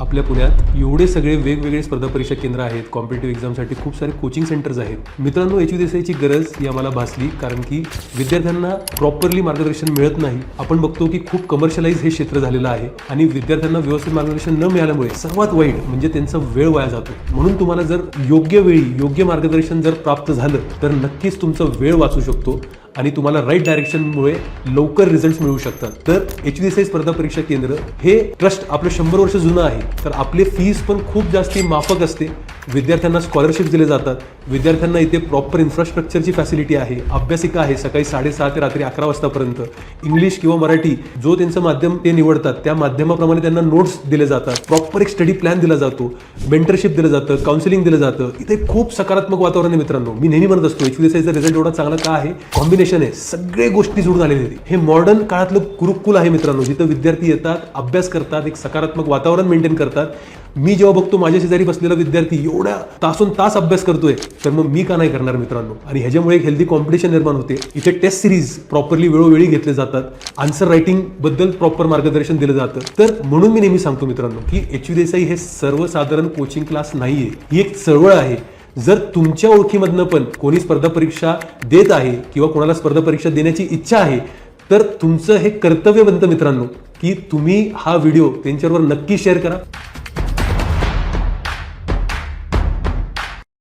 आपल्या पुण्यात एवढे सगळे वेगवेगळे स्पर्धा परीक्षा केंद्र आहेत, कॉम्पिटिटिव्ह एक्झामसाठी खूप सारे कोचिंग सेंटर्स आहेत. मित्रांनो, HUDSIची गरज ही आम्हाला भासली, कारण की विद्यार्थ्यांना प्रॉपरली मार्गदर्शन मिळत नाही. आपण बघतो की खूप कमर्शियलाइज हे क्षेत्र झालेलं आहे आणि विद्यार्थ्यांना व्यवस्थित मार्गदर्शन न मिळाल्यामुळे सर्वात वाईट म्हणजे त्यांचा वेळ वाया जातो. म्हणून तुम्हाला जर योग्य वेळी योग्य मार्गदर्शन जर प्राप्त झालं तर नक्कीच तुमचा वेळ वाचू शकतो आणि तुम्हाला राईट डायरेक्शनमुळे लवकर रिझल्ट्स मिळू शकतात. तर HUDSI स्पर्धा परीक्षा केंद्र हे ट्रस्ट आपलं 100 वर्ष जुनं आहे. तर आपले फीस पण खूप जास्ती माफक असते. विद्यार्थ्यांना स्कॉलरशिप दिले जातात. विद्यार्थ्यांना इथे प्रॉपर इन्फ्रास्ट्रक्चरची फॅसिलिटी आहे. अभ्यासिका आहे सकाळी 6:30 ते रात्री 11 वाजतापर्यंत. इंग्लिश किंवा मराठी जो त्यांचं माध्यम ते निवडतात त्या माध्यमाप्रमाणे त्यांना नोट्स दिले जातात. प्रॉपर एक स्टडी प्लॅन दिला जातो. मेंटरशिप दिलं जातं, काउन्सिलिंग दिलं जातं. इथे खूप सकारात्मक वातावरण आहे मित्रांनो. मी नेहमी म्हणत असतो HUDSIचा रिझल्ट एवढा चांगला का आहे? कॉम्बिनेशन आहे, सगळे गोष्टी जुळून आलेली आहेत. हे मॉडर्न काळातलं गुरुकुल आहे मित्रांनो, जिथं विद्यार्थी येतात, अभ्यास करतात, एक सकारात्मक वातावरण मेंटेन करतात. मी जेव्हा बघतो माझ्या शेजारी बसलेला विद्यार्थी एवढ्या तासून तास अभ्यास करतोय, तर मग मी का नाही करणार मित्रांनो? आणि ह्याच्यामुळे एक हेल्दी कॉम्पिटिशन निर्माण होते. इथे टेस्ट सिरीज प्रॉपरली वेळोवेळी घेतले जातात. आन्सर रायटिंग बद्दल प्रॉपर मार्गदर्शन दिलं जातं. तर म्हणून मी नेहमी सांगतो मित्रांनो की HUDSI हे सर्वसाधारण कोचिंग क्लास नाहीये, ही एक चळवळ आहे. जर तुमच्या ओळखीमधनं पण कोणी स्पर्धा परीक्षा देत आहे किंवा कोणाला स्पर्धा परीक्षा देण्याची इच्छा आहे, तर तुमचं हे कर्तव्य बनतं मित्रांनो की तुम्ही हा व्हिडिओ त्यांच्याबरोबर नक्की शेअर करा.